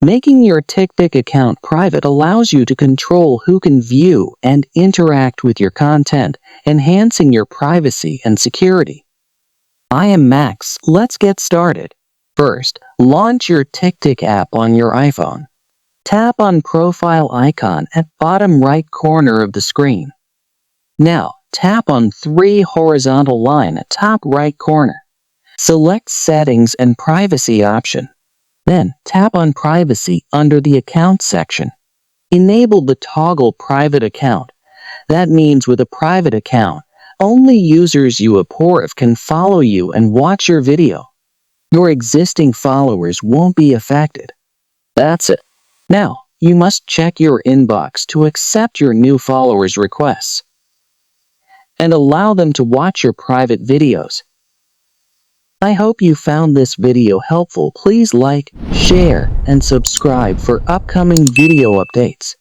Making your TickPick account private allows you to control who can view and interact with your content, enhancing your privacy and security. I am Max. Let's get started. First, launch your TickPick app on your iPhone. Tap on Profile icon at bottom right corner of the screen. Now, tap on 3 horizontal line at top right corner. Select Settings and Privacy option. Then, tap on Privacy under the Account section. Enable the toggle Private Account. That means with a private account, only users you approve can follow you and watch your video. Your existing followers won't be affected. That's it. Now, you must check your inbox to accept your new followers' requests and allow them to watch your private videos. I hope you found this video helpful. Please like, share, and subscribe for upcoming video updates.